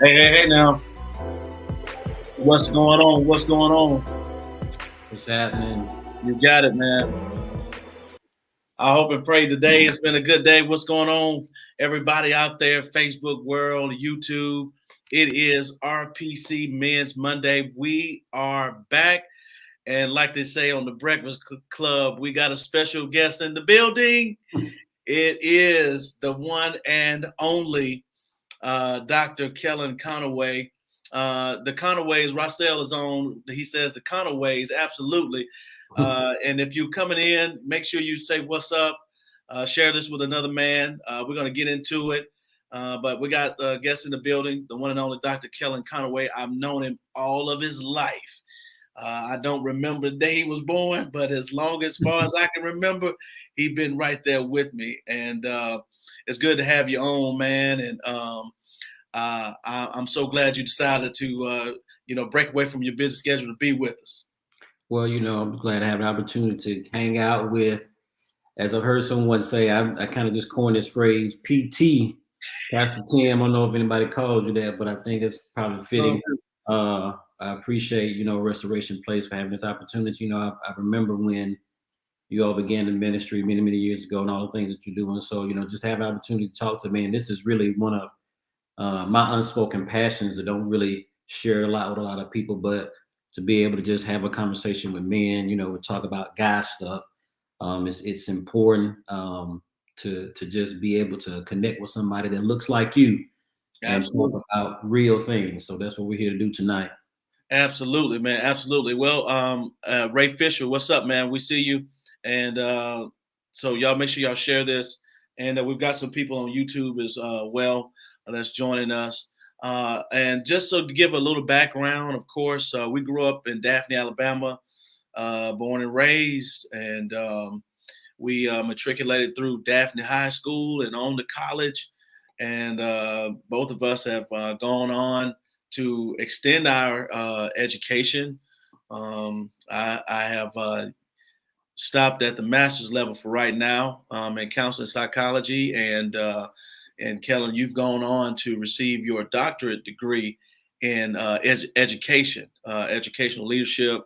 Hey, now. What's going on? What's going on? What's happening? You got it, man. I hope and pray today has been a good day. What's going on, everybody out there, Facebook world, YouTube? It is Rpc Men's Monday. We are back. And like they say on the Breakfast Club, we got a special guest in the building. It is the one and only Dr. Kellen Conaway. The Conaways, Rossell is on. He says the Conaways, absolutely. And if you're coming in, make sure you say what's up. Share this with another man. We're going to get into it. But we got guests in the building, the one and only Dr. Kellen Conaway. I've known him all of his life. I don't remember the day he was born, but as far as I can remember, he's been right there with me. And it's good to have you on, man. And I'm so glad you decided to, break away from your busy schedule to be with us. Well, I'm glad to have an opportunity to hang out with, as I've heard someone say, I kind of just coined this phrase, PT, Pastor Tim. I don't know if anybody calls you that, but I think it's probably fitting. I appreciate, Restoration Place for having this opportunity. I remember when you all began the ministry many, many years ago and all the things that you're doing. So, just have an opportunity to talk to me. And this is really one of my unspoken passions that don't really share a lot with a lot of people, but to be able to just have a conversation with men, we talk about guy stuff. It's important to just be able to connect with somebody that looks like you. Absolutely. And talk about real things. So that's what we're here to do tonight. Absolutely, man. Absolutely. Well, Ray Fisher, what's up, man? We see you. And so y'all make sure y'all share this. And we've got some people on YouTube as well that's joining us. And just so to give a little background, of course, we grew up in Daphne, Alabama, born and raised. And we matriculated through Daphne High School and on to college. And both of us have gone on to extend our education. I have stopped at the master's level for right now in counseling psychology, and Kellen, you've gone on to receive your doctorate degree in education, educational leadership,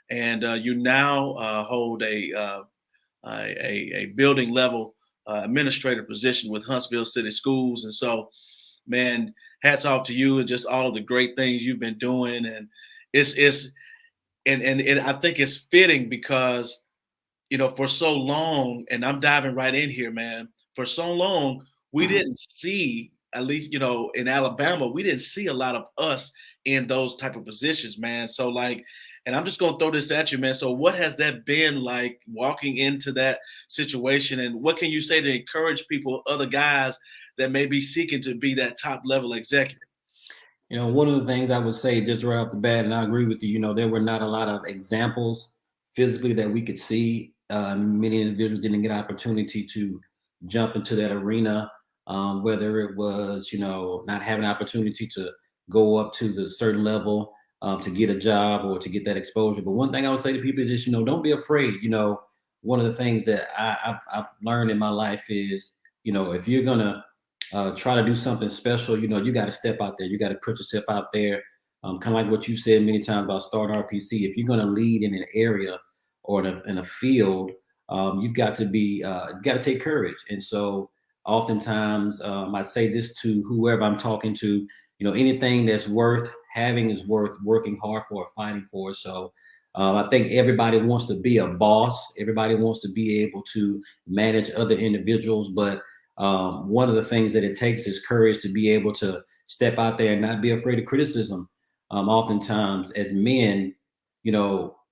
and you now hold a building level administrator position with Huntsville City Schools, and so, man, hats off to you and just all of the great things you've been doing. And and I think it's fitting because, for so long, and I'm diving right in here, man, for so long, we didn't see, at least, in Alabama, we didn't see a lot of us in those type of positions, man. So and I'm just going to throw this at you, man. So what has that been like walking into that situation? And what can you say to encourage people, other guys that may be seeking to be that top level executive? One of the things I would say just right off the bat, and I agree with you, there were not a lot of examples physically that we could see. Many individuals didn't get opportunity to jump into that arena, whether it was, not having opportunity to go up to the certain level to get a job or to get that exposure. But one thing I would say to people is just, don't be afraid. One of the things that I've learned in my life is, if you're gonna try to do something special, you got to step out there. You got to put yourself out there. Kind of like what you said many times about starting RPC. If you're going to lead in an area or in a field, you've got to you got to take courage. And so, oftentimes, I say this to whoever I'm talking to. Anything that's worth having is worth working hard for or fighting for. So, I think everybody wants to be a boss. Everybody wants to be able to manage other individuals, but one of the things that it takes is courage to be able to step out there and not be afraid of criticism. Oftentimes, as men,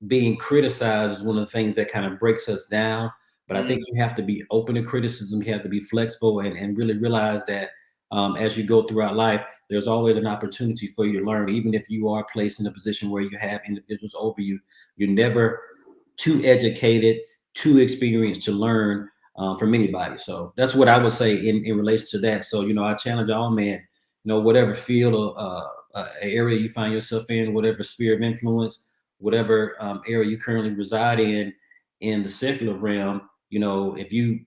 being criticized is one of the things that kind of breaks us down. But I think you have to be open to criticism. You have to be flexible and really realize that as you go throughout life, there's always an opportunity for you to learn. Even if you are placed in a position where you have individuals over you, you're never too educated, too experienced to learn from anybody. So that's what I would say in relation to that. So, I challenge all men, whatever field or area you find yourself in, whatever sphere of influence, whatever area you currently reside in the secular realm, if you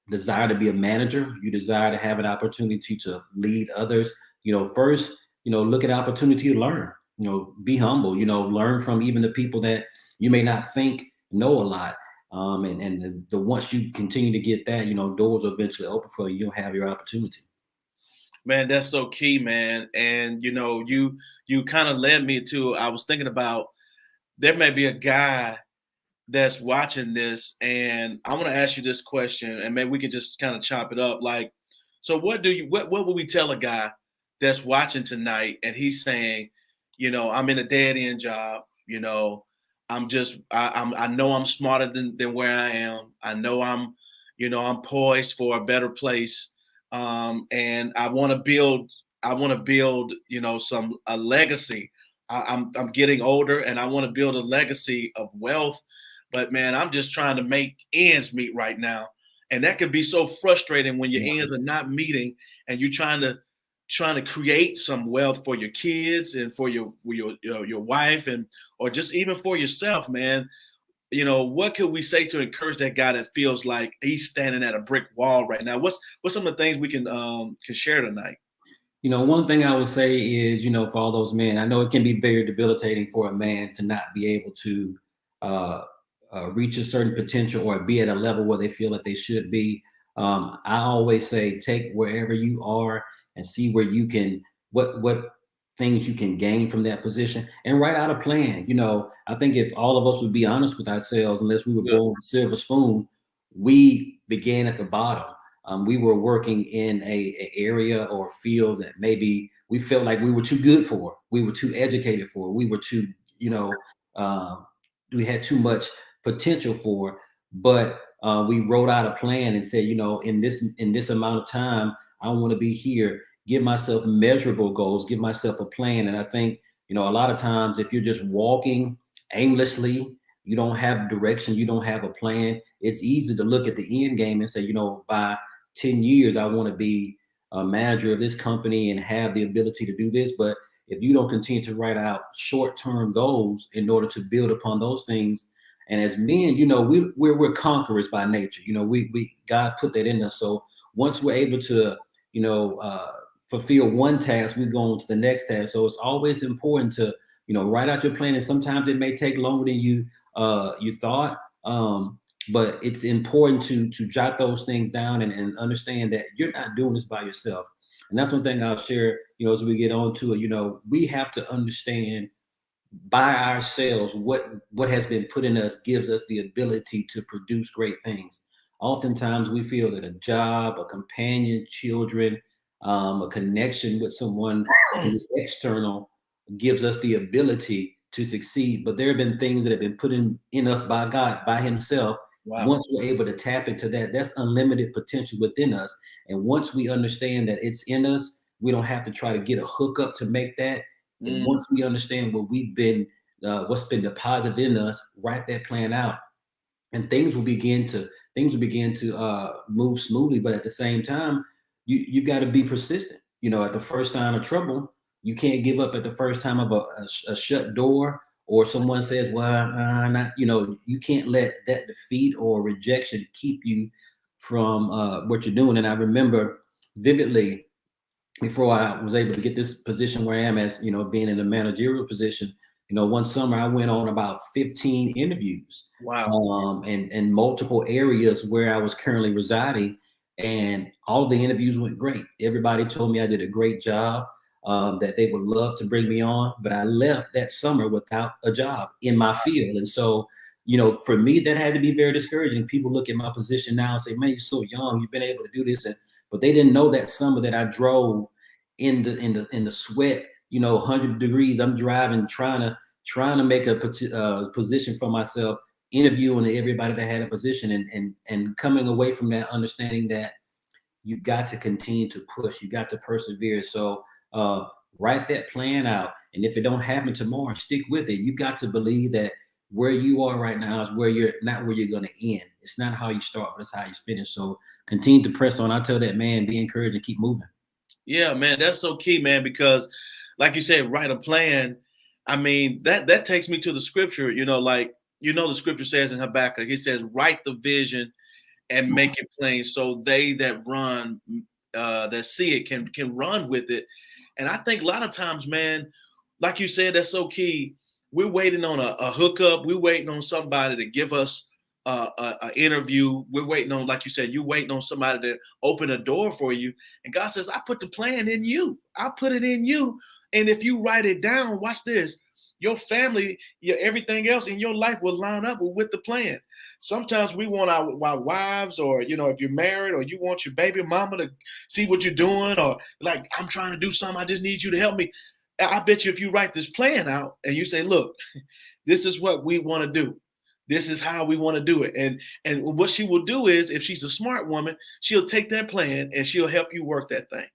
desire to be a manager, you desire to have an opportunity to lead others, first, look at opportunity to learn, be humble, learn from even the people that you may not think know a lot. And the once you continue to get that, doors will eventually open for you. You'll have your opportunity. Man, that's so key, man. And you kind of led me to, I was thinking about, there may be a guy that's watching this, and I want to ask you this question, and maybe we could just kind of chop it up. Like, so what would we tell a guy that's watching tonight and he's saying, I'm in a dead end job, I know I'm smarter than where I am. I know I'm poised for a better place. And I want to build, some a legacy. I'm getting older and I want to build a legacy of wealth, but man, I'm just trying to make ends meet right now. And that could be so frustrating when your Yeah. ends are not meeting and you're trying to create some wealth for your kids and for your wife, and or just even for yourself, man. What could we say to encourage that guy that feels like he's standing at a brick wall right now? What's some of the things we can share tonight? One thing I would say is, for all those men, I know it can be very debilitating for a man to not be able to uh, reach a certain potential or be at a level where they feel that they should be. I always say, take wherever you are and see where you can, what things you can gain from that position, and write out a plan. I think if all of us would be honest with ourselves, unless we were Good. born with a silver spoon, we began at the bottom. We were working in a area or field that maybe we felt like we were too good for, we were too educated for, we were too, uh, we had too much potential for. But we wrote out a plan and said, in this amount of time, I want to be here. Give myself measurable goals. Give myself a plan. And I think, a lot of times, if you're just walking aimlessly, you don't have direction, you don't have a plan. It's easy to look at the end game and say, by 10 years, I want to be a manager of this company and have the ability to do this. But if you don't continue to write out short-term goals in order to build upon those things, and as men, we're conquerors by nature. We God put that in us. So once we're able to, fulfill one task, we go on to the next task. So it's always important to, write out your plan. And sometimes it may take longer than you thought. But it's important to jot those things down and understand that you're not doing this by yourself. And that's one thing I'll share, as we get on to it. We have to understand by ourselves what has been put in us gives us the ability to produce great things. Oftentimes we feel that a job, a companion, children, a connection with someone external gives us the ability to succeed. But there have been things that have been put in us by God, by Himself. Wow. Once we're able to tap into that, that's unlimited potential within us. And once we understand that it's in us, we don't have to try to get a hookup to make that. And Mm, once we understand what's been deposited in us, write that plan out, and things will begin to move smoothly. But at the same time, you got to be persistent. At the first sign of trouble, You can't give up at the first time of a shut door, or someone says, well, not, you can't let that defeat or rejection keep you from what you're doing. And I remember vividly, before I was able to get this position where I am, as being in a managerial position, one summer I went on about 15 interviews, Wow. and multiple areas where I was currently residing, and all of the interviews went great. Everybody told me I did a great job, that they would love to bring me on, but I left that summer without a job in my field. And so, for me, that had to be very discouraging. People look at my position now and say, man, you're so young, you've been able to do this. But they didn't know that summer that I drove in the sweat, 100 degrees. I'm driving, trying to make a position for myself, interviewing everybody that had a position, and coming away from that understanding that you've got to continue to push, you got to persevere. So write that plan out, and if it don't happen tomorrow, stick with it. You got to believe that where you are right now is where you're not where you're going to end. It's not how you start, but it's how you finish. So continue to press on. I tell that man, be encouraged and keep moving. Yeah, man, that's so key, man, because like you said, write a plan. I mean, that takes me to the scripture, like, the scripture says in Habakkuk, he says, write the vision and make it plain so they that run, that see it can run with it. And I think a lot of times, man, like you said, that's so key. We're waiting on a hookup. We're waiting on somebody to give us a interview. We're waiting on, like you said, you're waiting on somebody to open a door for you. And God says, I put the plan in you. I put it in you. And if you write it down, watch this. Your family, everything else in your life will line up with the plan. Sometimes we want our wives, or if you're married, or you want your baby mama to see what you're doing, or like, I'm trying to do something, I just need you to help me. I bet you if you write this plan out and you say, look, this is what we want to do. This is how we want to do it. And what she will do is, if she's a smart woman, she'll take that plan and she'll help you work that thing.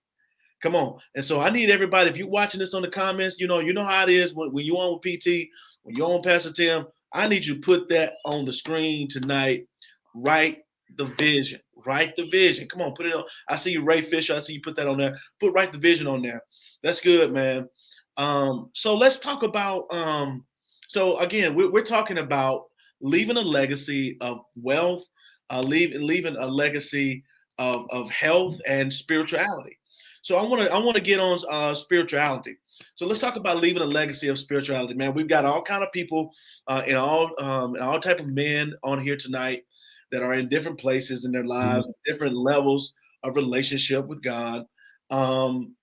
Come on. And so I need everybody, if you're watching this on the comments, you know how it is when you're on with PT, when you're on Pastor Tim, I need you to put that on the screen tonight. Write the vision. Write the vision. Come on, put it on. I see you, Ray Fisher. I see you put that on there. Write the vision on there. That's good, man. So let's talk about, so again, we're talking about leaving a legacy of wealth, leaving a legacy of health and spirituality. So I want to get on spirituality. So let's talk about leaving a legacy of spirituality, man. We've got all kind of people, and all type of men on here tonight that are in different places in their lives, different levels of relationship with God. Um,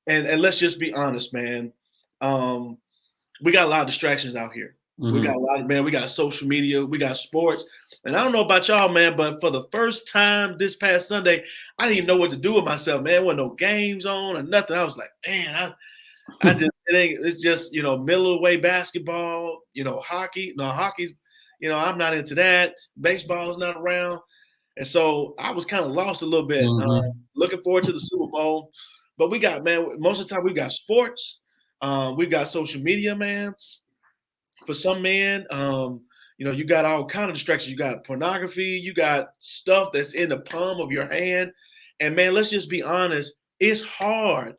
and let's just be honest, man. We got a lot of distractions out here. We got a lot of, man. We got social media. We got sports. And I don't know about y'all, man, but for the first time this past Sunday, I didn't even know what to do with myself, man. There wasn't no games on or nothing. I was like, man, it's just, middle of the way basketball, hockey. No, hockey's, I'm not into that. Baseball is not around. And so I was kind of lost a little bit. Looking forward to the Super Bowl. But we got, man, most of the time we've got sports. We've got social media, man. For some men, you got all kind of distractions. You got pornography. You got stuff that's in the palm of your hand. And, man, let's just be honest. It's hard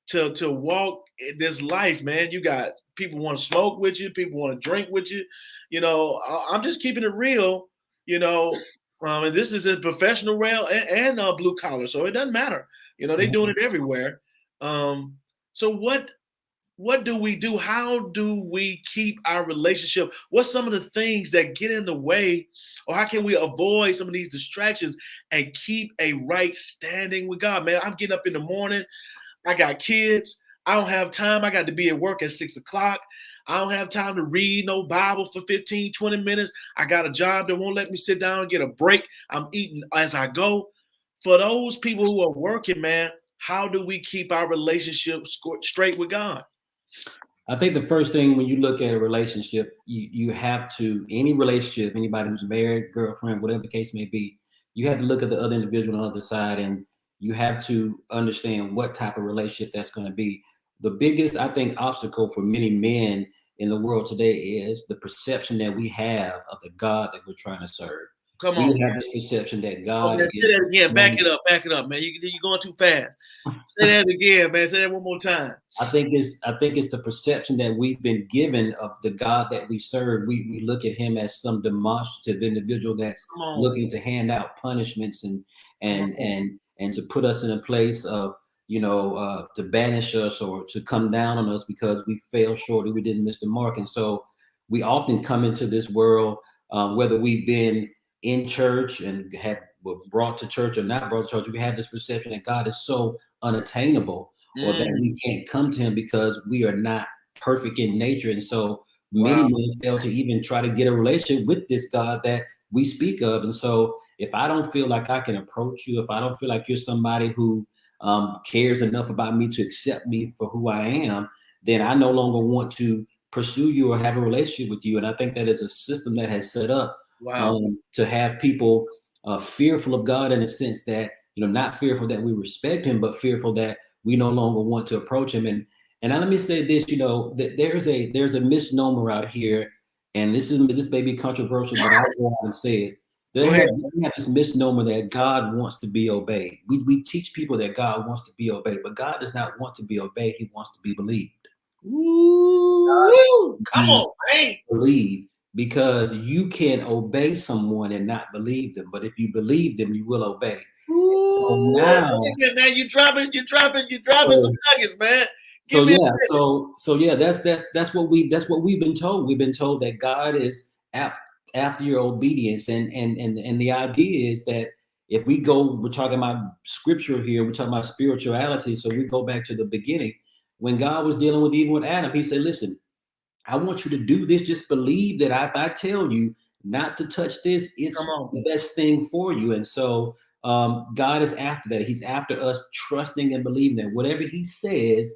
to walk this life, man. You got people want to smoke with you. People want to drink with you. I'm just keeping it real, and this is a professional realm and blue collar. So it doesn't matter. They're doing it everywhere. So what do we do? How do we keep our relationship? What's some of the things that get in the way, or how can we avoid some of these distractions and keep a right standing with God? Man, I'm getting up in the morning. I got kids. I don't have time. I got to be at work at 6:00. I don't have time to read no Bible for 15, 20 minutes. I got a job that won't let me sit down and get a break. I'm eating as I go. For those people who are working, man, how do we keep our relationship straight with God? I think the first thing when you look at a relationship, you have to, any relationship, anybody who's married, girlfriend, whatever the case may be, you have to look at the other individual on the other side, and you have to understand what type of relationship that's going to be. The biggest, I think, obstacle for many men in the world today is the perception that we have of the God that we're trying to serve. Come We on, have man. this perception that Oh, God man, say is that again. one. Back it up, man. You're going too fast. Say that again, man. Say that one more time. I think it's the perception that we've been given of the God that we serve. We look at him as some demonstrative individual that's Come on. looking to hand out punishments and Come and on. and and to put us in a place of to banish us or to come down on us because we fell short or we didn't miss the mark. And so we often come into this world, whether we've been in church and were brought to church or not brought to church, we have this perception that God is so unattainable or that we Mm, can't come to him because we are not perfect in nature. And so many wow. men fail to even try to get a relationship with this God that we speak of. And so if I don't feel like I can approach you, if I don't feel like you're somebody who cares enough about me to accept me for who I am, then I no longer want to pursue you or have a relationship with you. And I think that is a system that has set up Wow. to have people fearful of God in a sense that, not fearful that we respect him, but fearful that we no longer want to approach him. And now let me say this, that there's a misnomer out here, and this may be controversial, but I'll go out and say it. Go ahead. We have this misnomer that God wants to be obeyed. We teach people that God wants to be obeyed, but God does not want to be obeyed. He wants to be believed. Woo! Come Be on, man. believed because you can obey someone and not believe them, but if you believe them, you will obey. So Ooh, now, man, you dropping some so nuggets, man. So Give me a yeah, so yeah, that's what we've been told. We've been told that God is after your obedience, and the idea is that if we're talking about scripture here, we're talking about spirituality. So we go back to the beginning when God was dealing with even with Adam. He said, "Listen, I want you to do this. Just believe that if I tell you not to touch this, come it's on. the best thing for you." And so God is after that. He's after us trusting and believing that whatever He says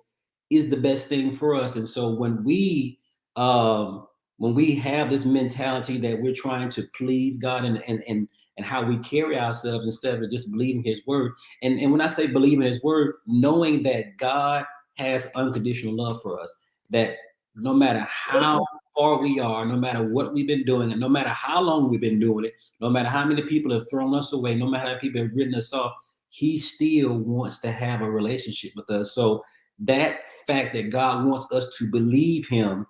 is the best thing for us. And so when we have this mentality that we're trying to please God and how we carry ourselves instead of just believing His word, and when I say believing His word, knowing that God has unconditional love for us, that no matter how far we are, no matter what we've been doing, and no matter how long we've been doing it, no matter how many people have thrown us away, no matter how many people have written us off, he still wants to have a relationship with us. So that fact that God wants us to believe him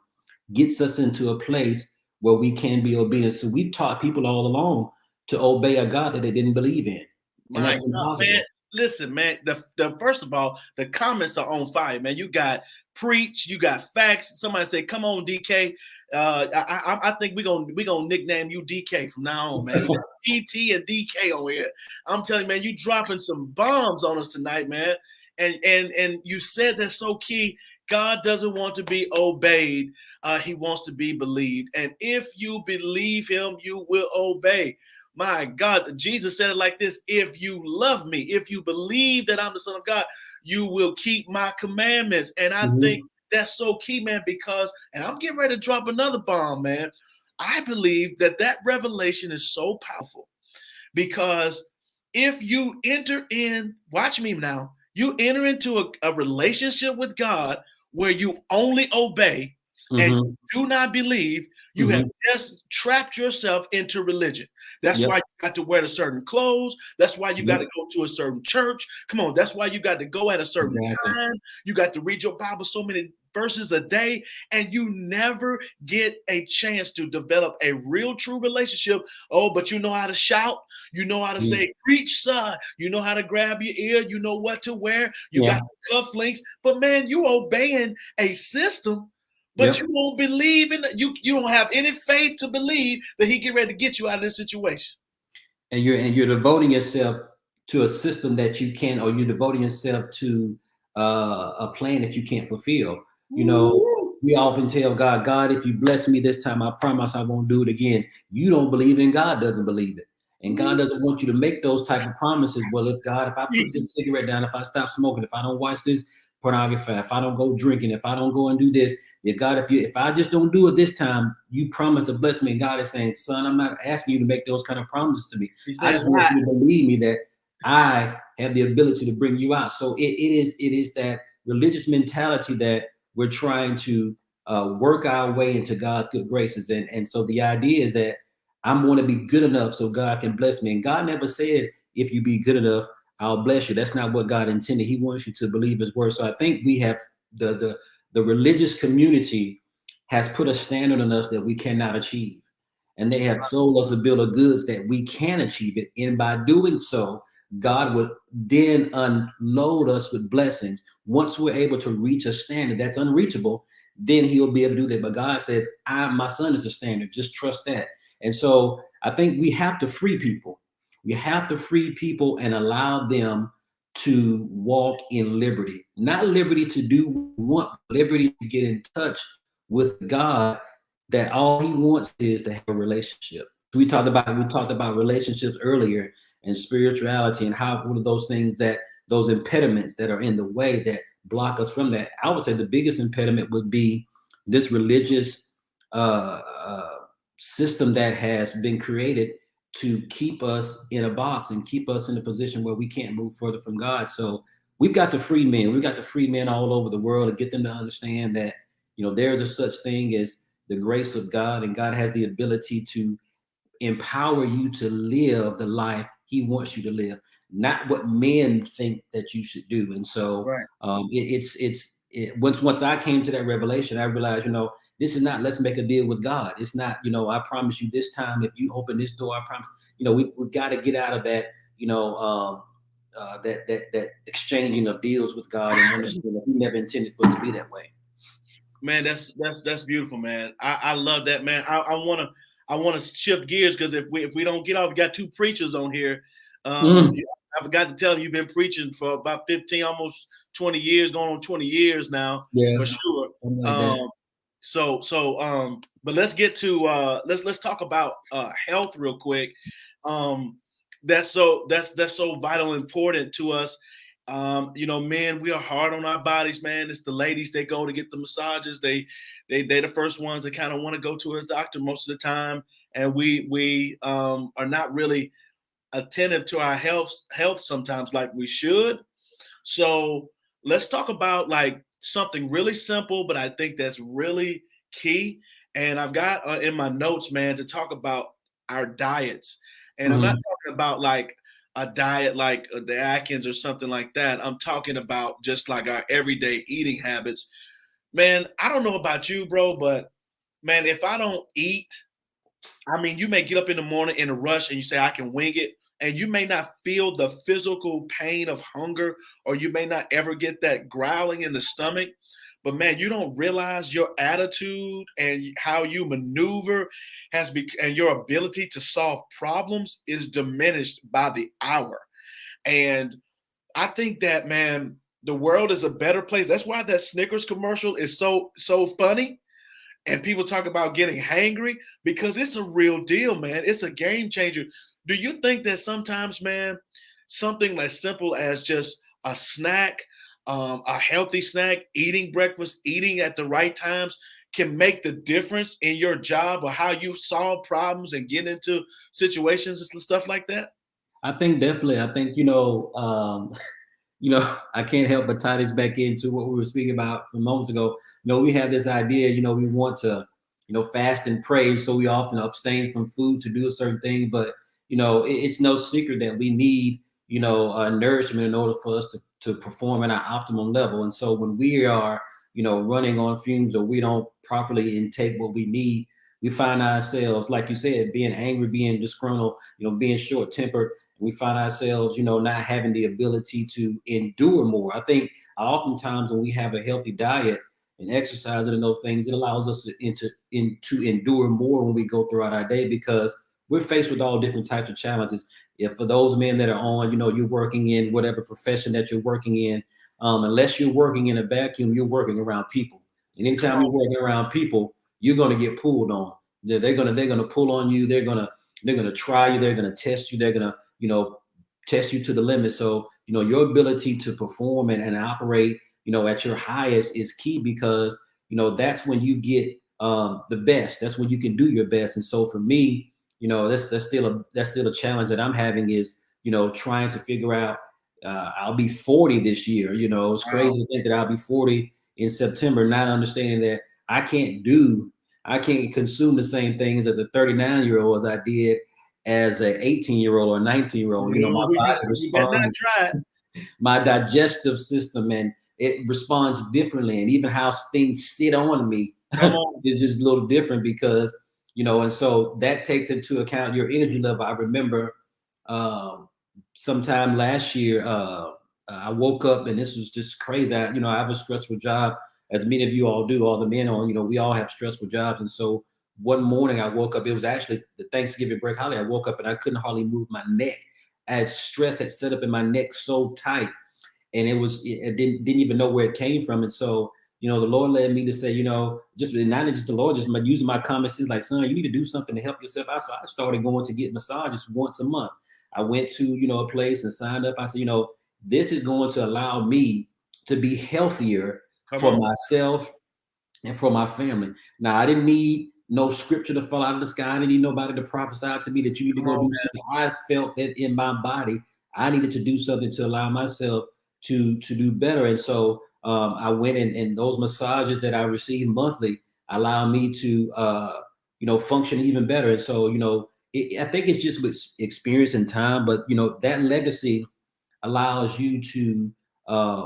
gets us into a place where we can be obedient. So we've taught people all along to obey a God that they didn't believe in. And My that's God, man. impossible. Listen, man. The first of all, the comments are on fire, man. You got preach, you got facts. Somebody say, "Come on, DK." I think we gonna nickname you DK from now on, man. You got PT and DK on here. I'm telling you, man, you dropping some bombs on us tonight, man. And you said that's so key. God doesn't want to be obeyed. He wants to be believed. And if you believe him, you will obey. My God, Jesus said it like this: if you love me, if you believe that I'm the Son of God, you will keep my commandments. And I think Mhm. that's so key, man, because, and I'm getting ready to drop another bomb, man. I believe that revelation is so powerful because if you enter in, watch me now, you enter into a relationship with God where you only obey and you Mhm. do not believe, you have Mhm. just trapped yourself into religion. That's Yep. why you got to wear a certain clothes. That's why you got Yep. to go to a certain church. Come on, that's why you got to go at a certain Exactly. time. You got to read your Bible so many verses a day, and you never get a chance to develop a real true relationship. Oh, but you know how to shout, you know how to Mhm. say, preach, son. You know how to grab your ear. You know what to wear. You got Yeah. the cufflinks. But man, you obeying a system, but Yep. you don't believe in it. You don't have any faith to believe that he get ready to get you out of this situation. And you're devoting yourself to a system that you can, or you're devoting yourself to a plan that you can't fulfill. You know, Woo. we often tell God, if you bless me this time, I promise I won't do it again. You don't believe it, and God doesn't believe it. And God Woo. doesn't want you to make those type of promises. Well, if I put Jesus. this cigarette down, if I stop smoking, if I don't watch this pornography, if I don't go drinking, if I don't go and do this, yeah, God, if I just don't do it this time, you promise to bless me. And God is saying, son, I'm not asking you to make those kind of promises to me. He I said, just want why? you to believe me that I have the ability to bring you out. So it is that religious mentality that we're trying to work our way into God's good graces. And so the idea is that I'm going to be good enough so God can bless me. And God never said, if you be good enough, I'll bless you. That's not what God intended. He wants you to believe his word. So I think we have the religious community has put a standard on us that we cannot achieve. And they have sold us a bill of goods that we can achieve it. And by doing so, God would then unload us with blessings. Once we're able to reach a standard that's unreachable, then he'll be able to do that. But God says, my son is a standard. Just trust that. And so I think we have to free people. We have to free people and allow them to walk in liberty, not liberty to do what we want, liberty to get in touch with God, that all he wants is to have a relationship. We talked about relationships earlier and spirituality and how one of those things, that those impediments that are in the way that block us from that. I would say the biggest impediment would be this religious uh, uh, system that has been created to keep us in a box and keep us in a position where we can't move further from God. So we've got to free men. We've got to free men all over the world and get them to understand that, there's a such thing as the grace of God, and God has the ability to empower you to live the life he wants you to live, not what men think that you should do. And so Right. once I came to that revelation, I realized, this is not, let's make a deal with God. It's not, I promise you this time, if you open this door, I promise, we've got to get out of that, that exchanging of deals with God, and understand that he never intended for it to be that way. Man, that's beautiful, man. I love that, man. I wanna shift gears, because if we don't get off, we got two preachers on here. Mm, I forgot to tell them you've been preaching for about 15, almost 20 years, going on 20 years now, yeah, for sure. something like that. Um, but let's get to let's talk about health real quick. Um, that's so vital and important to us. Men, we are hard on our bodies, man. It's the ladies that go to get the massages. They're the first ones that kind of want to go to a doctor most of the time, and we are not really attentive to our health sometimes like we should. So let's talk about like something really simple, but I think that's really key. And I've got in my notes, man, to talk about our diets. And I'm not Mhm. talking about like a diet like the Atkins or something like that. I'm talking about just like our everyday eating habits. Man, I don't know about you, bro, but man, if I don't eat, I mean, you may get up in the morning in a rush and you say, I can wing it. And you may not feel the physical pain of hunger, or you may not ever get that growling in the stomach. But man, you don't realize your attitude and how you maneuver and your ability to solve problems is diminished by the hour. And I think that, man, the world is a better place. That's why that Snickers commercial is so funny, and people talk about getting hangry, because it's a real deal, man. It's a game changer. Do you think that sometimes, man, something as simple as just a snack, a healthy snack, eating breakfast, eating at the right times, can make the difference in your job or how you solve problems and get into situations and stuff like that? I think definitely. I think I can't help but tie this back into what we were speaking about from moments ago. We have this idea. We want to, fast and pray, so we often abstain from food to do a certain thing. But it's no secret that we need, nourishment in order for us to perform at our optimum level. And so when we are, running on fumes, or we don't properly intake what we need, we find ourselves, like you said, being angry, being disgruntled, being short tempered. We find ourselves, not having the ability to endure more. I think oftentimes when we have a healthy diet and exercise and those things, it allows us to endure more when we go throughout our day, because we're faced with all different types of challenges. If for those men that are on, you're working in whatever profession that you're working in, unless you're working in a vacuum, you're working around people. And Come anytime you're on. working around people, you're going to get pulled on. They're gonna pull on you. They're gonna try you. They're gonna test you. They're gonna test you to the limit. So your ability to perform and operate at your highest is key, because that's when you get the best. That's when you can do your best. And so for me, that's still a challenge that I'm having, is trying to figure out. I'll be 40 this year. It's Wow. crazy to think that I'll be 40 in September, not understanding that I can't do I can't consume the same things as a 39-year-old as I did as a 18-year-old or 19-year-old. You know, my Ooh, body you better not responds, try it. my digestive system, and it responds differently. And even how things sit on me Come on. is just a little different because, you know, and so that takes into account your energy level. I remember um, sometime last year, I woke up and this was just crazy. You know, I have a stressful job, as many of you all do, all the men on, you know, we all have stressful jobs. And so one morning I woke up, it was actually the Thanksgiving break holiday. I woke up and I couldn't hardly move my neck as stress had set up in my neck so tight, and it didn't even know where it came from. And so, you know, the Lord led me to say, you know, just not just the Lord, just using my common sense, like, son, you need to do something to help yourself out. So I started going to get massages once a month. I went to, you know, a place and signed up. I said, you know, this is going to allow me to be healthier Come for on. myself and for my family. Now, I didn't need no scripture to fall out of the sky. I didn't need nobody to prophesy to me that you need to Come go on, do man. something. I felt that in my body, I needed to do something to allow myself to do better. And so I went and those massages that I received monthly allow me to you know, function even better. And so, you know, I think it's just with experience and time, but you know, that legacy allows you to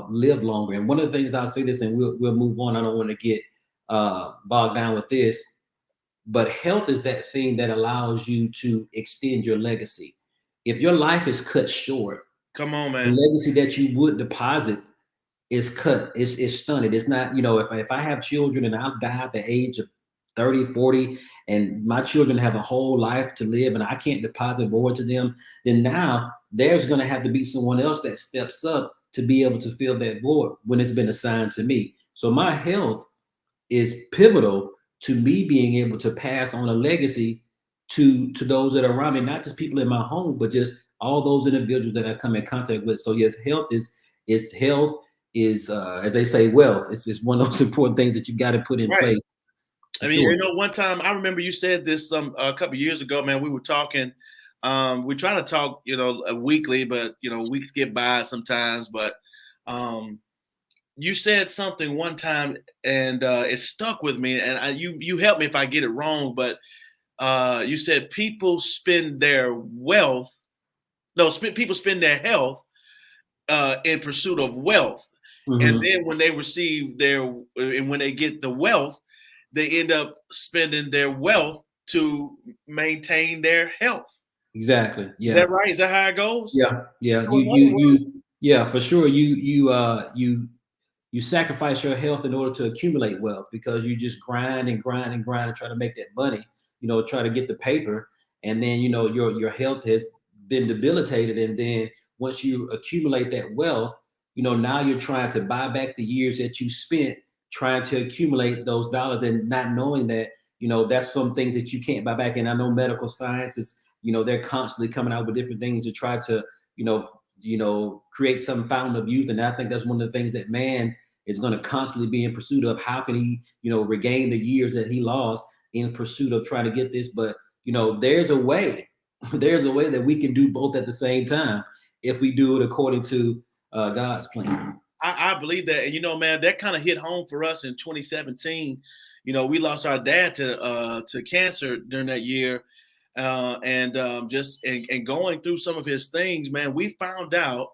live longer. And one of the things I'll say this, and we'll move on. I don't want to get bogged down with this, but health is that thing that allows you to extend your legacy. If your life is cut short, Come on, the man. legacy that you would deposit is cut, is stunted. It's not, you know, if I have children and I die at the age of 30, 40, and my children have a whole life to live and I can't deposit more to them, then now there's going to have to be someone else that steps up to be able to fill that void when it's been assigned to me. So my health is pivotal to me being able to pass on a legacy to those that are around me, not just people in my home, but just all those individuals that I come in contact with. So yes, health is as they say, wealth. It's one of those important things that you got to put in Right. place for I mean, sure. you know, one time I remember you said this some a couple years ago, man. We were talking. We try to talk, you know, weekly, but you know, weeks get by sometimes. But um, you said something one time, and it stuck with me. And you help me if I get it wrong, but you said people spend their wealth. No, people spend their health in pursuit of wealth, and Mhm. then when they receive their and when they get the wealth, they end up spending their wealth to maintain their health. Exactly. Is Yeah. that right? Is that how it goes? Yeah. Yeah. So in other words, Yeah, for sure. You sacrifice your health in order to accumulate wealth because you just grind and grind and grind and try to make that money, you know, try to get the paper. And then, you know, your health has been debilitated. And then once you accumulate that wealth, you know, now you're trying to buy back the years that you spent trying to accumulate those dollars and not knowing that, you know, that's some things that you can't buy back. And I know medical science is, you know, they're constantly coming out with different things to try to, you know, create some fountain of youth. And I think that's one of the things that man is going to constantly be in pursuit of. How can he, you know, regain the years that he lost in pursuit of trying to get this? But, you know, there's a way, there's a way that we can do both at the same time if we do it according to God's plan. I believe that, and you know, man, that kind of hit home for us in 2017. You know, we lost our dad to cancer during that year, and just and going through some of his things, man, we found out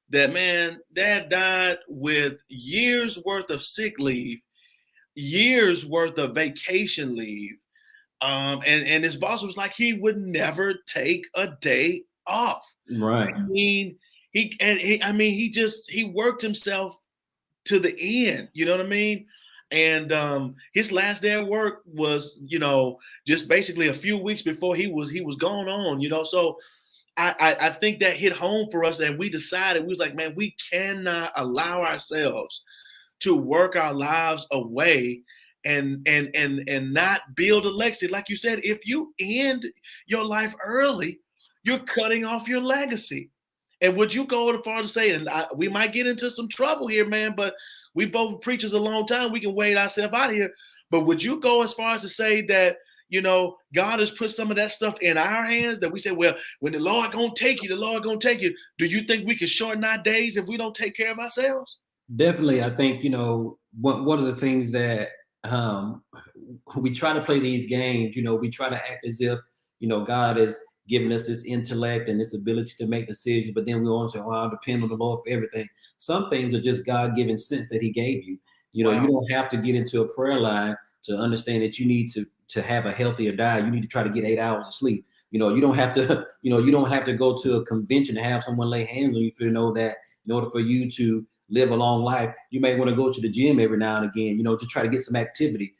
that man, dad died with years worth of sick leave, years worth of vacation leave. And his boss was like, he would never take a day off. Right. I mean, I mean, he worked himself to the end. You know what I mean? And his last day of work was, you know, just basically a few weeks before he was going on. You know, so I think that hit home for us, and we decided we was like, man, we cannot allow ourselves to work our lives away and not build a legacy. Like you said, if you end your life early, you're cutting off your legacy. And would you go as far to say, and we might get into some trouble here, man, but we both preachers a long time, we can wade ourselves out of here. But would you go as far as to say that, you know, God has put some of that stuff in our hands that we say, well, when the Lord gonna take you, the Lord gonna take you. Do you think we can shorten our days if we don't take care of ourselves? Definitely, I think, you know, one of the things that um, we try to play these games. We try to act as if God has given us this intellect and this ability to make decisions, but then we want to say, "Well, I depend on the Lord for everything." Some things are just God-given sense that He gave you. You Wow. don't have to get into a prayer line to understand that you need to have a healthier diet. You need to try to get 8 hours of sleep. You don't have to, you don't have to go to a convention to have someone lay hands on you to know that in order for you to live a long life, you may want to go to the gym every now and again, to try to get some activity,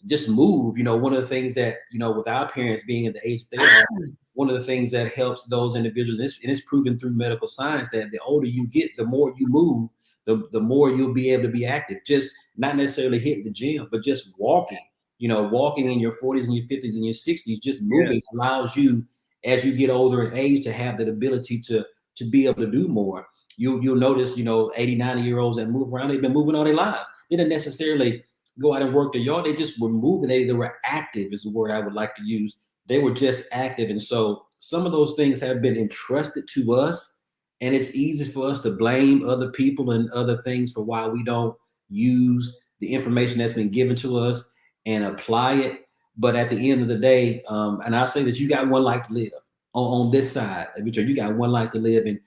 just move. One of the things that, with our parents being at the age they are, one of the things that helps those individuals, and it's proven through medical science, that the older you get, the more you move, the more you'll be able to be active. Just not necessarily hitting the gym, but just walking. Walking in your 40s and your 50s and your 60s, just moving Yes. allows you, as you get older in age, to have that ability to be able to do more. You'll notice, 80, 90-year-olds that move around, they've been moving all their lives. They didn't necessarily go out and work their yard. They just were moving. They were active, is the word I would like to use. They were just active. And so some of those things have been entrusted to us. And it's easy for us to blame other people and other things for why we don't use the information that's been given to us and apply it. But at the end of the day, and I'll say that you got one life to live on this side. You got one life to live, and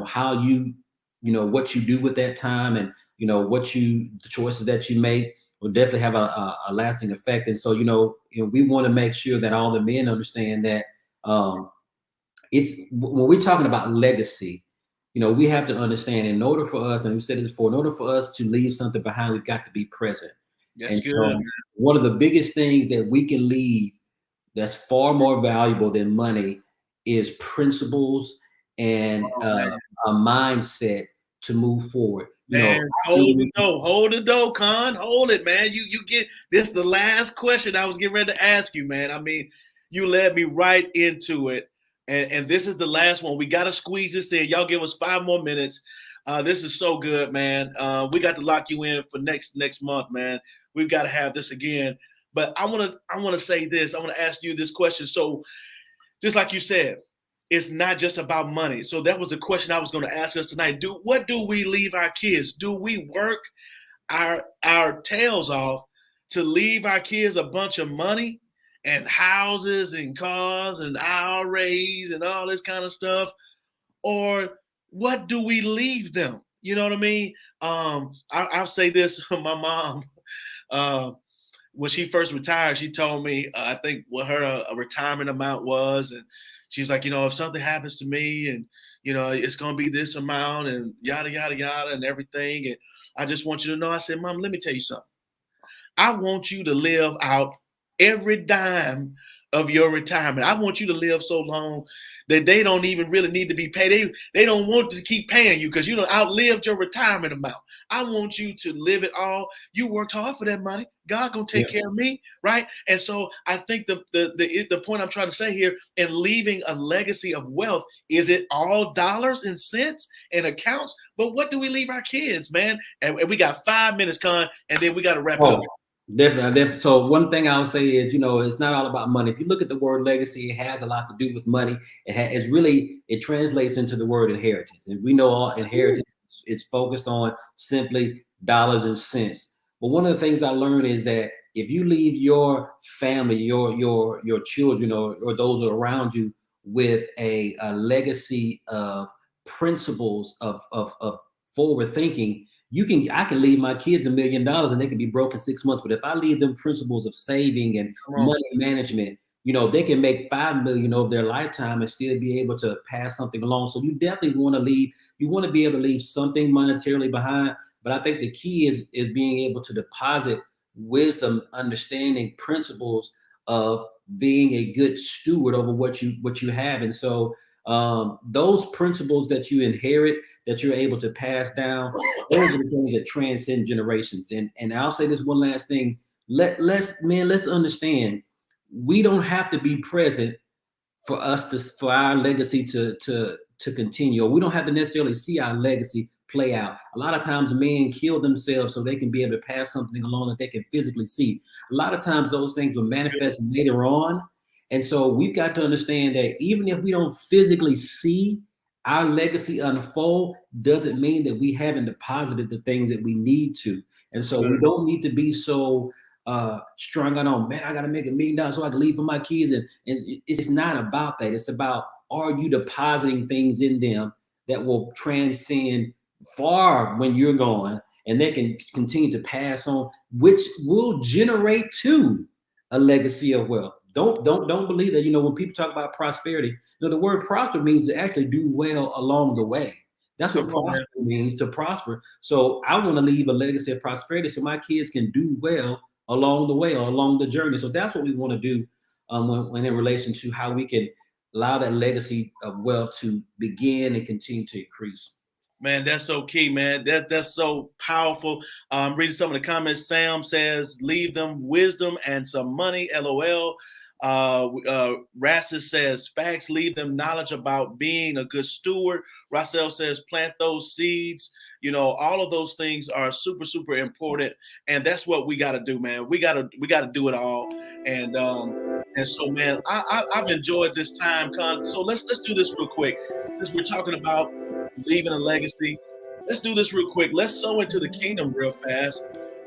how what you do with that time, and the choices that you make will definitely have a lasting effect. And so we want to make sure that all the men understand that it's when we're talking about legacy. We have to understand, in order for us, and we said it before, in order for us to leave something behind, we've got to be present. That's And good, so man. one of the biggest things that we can leave that's far more valuable than money is principles and Oh, man. a mindset to move forward. Man, hold the door, Con. Hold it, man. You get this. The last question I was getting ready to ask you, man. I mean, you led me right into it, and this is the last one. We got to squeeze this in. Y'all give us 5 more minutes. This is so good, man. We got to lock you in for next month, man. We've got to have this again. But I want to say this. I want to ask you this question. So, just like you said, it's not just about money. So that was the question I was going to ask us tonight. What do we leave our kids? Do we work our tails off to leave our kids a bunch of money and houses and cars and IRAs and all this kind of stuff? Or what do we leave them? You know what I mean? I'll say this. My mom, uh, when she first retired, she told me, I think what her retirement amount was. And she's like, if something happens to me and, it's going to be this amount and yada, yada, yada and everything. And I just want you to know, I said, Mom, let me tell you something. I want you to live out every dime of your retirement. I want you to live so long that they don't even really need to be paid. They don't want to keep paying you because you done outlived your retirement amount. I want you to live it all. You worked hard for that money. God gonna take care of me, right? And so I think the point I'm trying to say here in leaving a legacy of wealth, is it all dollars and cents and accounts? But what do we leave our kids, man? And we got 5 minutes, Con, and then we got to wrap it up. Definitely. So one thing I'll say is, it's not all about money. If you look at the word legacy, it has a lot to do with money. It translates into the word inheritance. And we know all inheritance is focused on simply dollars and cents. But one of the things I learned is that if you leave your family, your children, or those around you with a legacy of principles of forward thinking, I can leave my kids $1 million and they can be broke in 6 months. But if I leave them principles of saving and money management, they can make 5 million over their lifetime and still be able to pass something along. So you definitely want to be able to leave something monetarily behind. But I think the key is being able to deposit wisdom, understanding, principles of being a good steward over what you have. And so those principles that you inherit, that you're able to pass down, those are the things that transcend generations. And I'll say this one last thing. Let's understand, we don't have to be present for our legacy to continue. Or we don't have to necessarily see our legacy play out. A lot of times men kill themselves so they can be able to pass something along that they can physically see. A lot of times those things will manifest later on. And so we've got to understand that even if we don't physically see our legacy unfold, doesn't mean that we haven't deposited the things that we need to. And so we don't need to be so strung out on, man, I got to make $1 million so I can leave for my kids. And it's not about that. It's about, are you depositing things in them that will transcend far when you're gone, and they can continue to pass on, which will generate to a legacy of wealth. Don't believe that, when people talk about prosperity, the word prosper means to actually do well along the way. That's what prosper means, to prosper. So I want to leave a legacy of prosperity so my kids can do well along the way or along the journey. So that's what we want to do when in relation to how we can allow that legacy of wealth to begin and continue to increase. Man, that's so key, man. That's so powerful. Reading some of the comments. Sam says, leave them wisdom and some money, LOL. Rassus says, facts, leave them knowledge about being a good steward. Rossell says, plant those seeds. All of those things are super, super important. And that's what we got to do, man. We got to do it all. And so, man, I've enjoyed this time, Con. So let's do this real quick. Since we're talking about leaving a legacy, let's do this real quick. Let's sow into the kingdom real fast.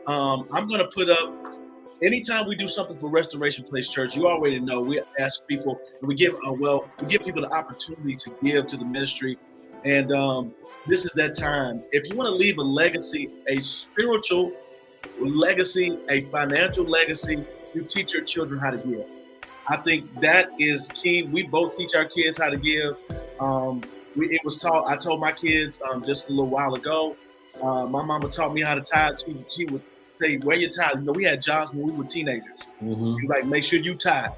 I'm going to put up, anytime we do something for Restoration Place Church, you already know, we ask people, and we give people the opportunity to give to the ministry. And this is that time. If you want to leave a legacy, a spiritual legacy, a financial legacy, you teach your children how to give. I think that is key. We both teach our kids how to give. I told my kids just a little while ago, my mama taught me how to tithe. She would say, where you tithe? We had jobs when we were teenagers. Mm-hmm. She was like, make sure you tithe.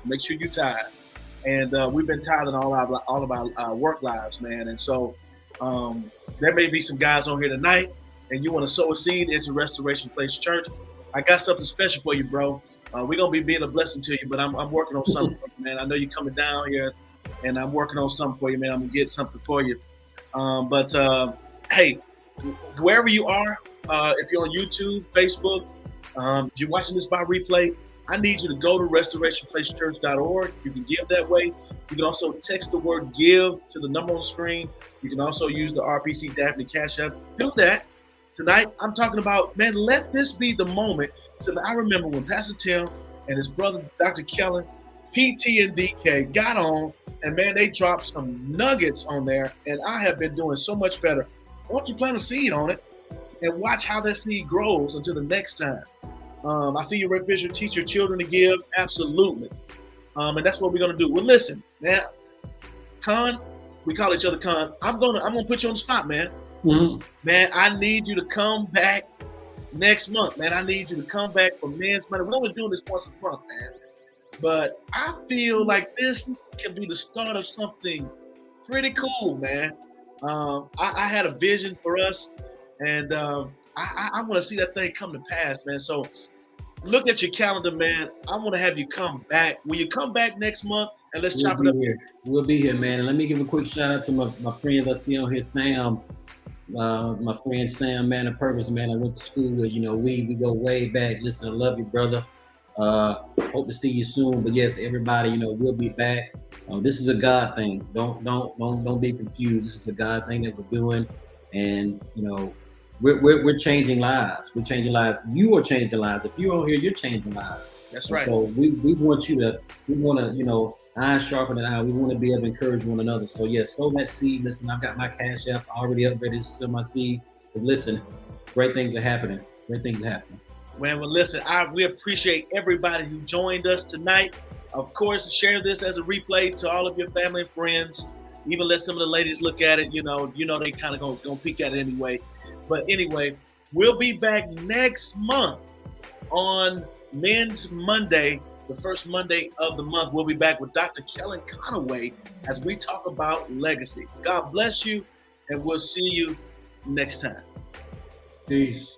And we've been tithing all of our work lives, man. And so there may be some guys on here tonight, and you want to sow a seed into Restoration Place Church. I got something special for you, bro. We're going to be being a blessing to you, but I'm working on something for you, man. I know you're coming down here, and I'm working on something for you, man. I'm going to get something for you. Hey, wherever you are, if you're on YouTube, Facebook, if you're watching this by replay, I need you to go to restorationplacechurch.org. You can give that way. You can also text the word give to the number on the screen. You can also use the RPC Daphne Cash App. Do that. Tonight, I'm talking about, man, let this be the moment. So I remember when Pastor Tim and his brother, Dr. Kellen, PT and DK got on, and man, they dropped some nuggets on there, and I have been doing so much better. Why don't you plant a seed on it and watch how that seed grows until the next time? I see you, Red Fisher, teach your children to give. Absolutely. And that's what we're going to do. Well, listen, man, Con, we call each other Con. I'm gonna put you on the spot, man. Mm-hmm. Man, I need you to come back next month, man. I need you to come back for Men's Monday. We're only doing this once a month, man. But I feel like this can be the start of something pretty cool, man. I had a vision for us, and I want to see that thing come to pass, man. So look at your calendar, man. I want to have you come back. Will you come back next month? And let's chop it up here. We'll be here, man. And let me give a quick shout out to my friends I see on here, Sam. My friend Sam, man of purpose, man. I went to school with, we go way back. Listen, I love you, brother. Hope to see you soon. But yes, everybody, we'll be back. This is a God thing. Don't be confused. This is a God thing that we're doing, and we're changing lives. We're changing lives. You are changing lives. If you're on here, you're changing lives. That's right. So we want to, iron sharpening iron. We want to be able to encourage one another. So yes, sow that seed. Listen, I've got my Cash App already up ready to sow my seed. But listen, great things are happening. Great things are happening. Man, well, listen, we appreciate everybody who joined us tonight. Of course, share this as a replay to all of your family and friends. Even let some of the ladies look at it. They kind of gonna peek at it anyway. But anyway, we'll be back next month on Men's Monday, the first Monday of the month. We'll be back with Dr. Kellen Conaway as we talk about legacy. God bless you, and we'll see you next time. Peace.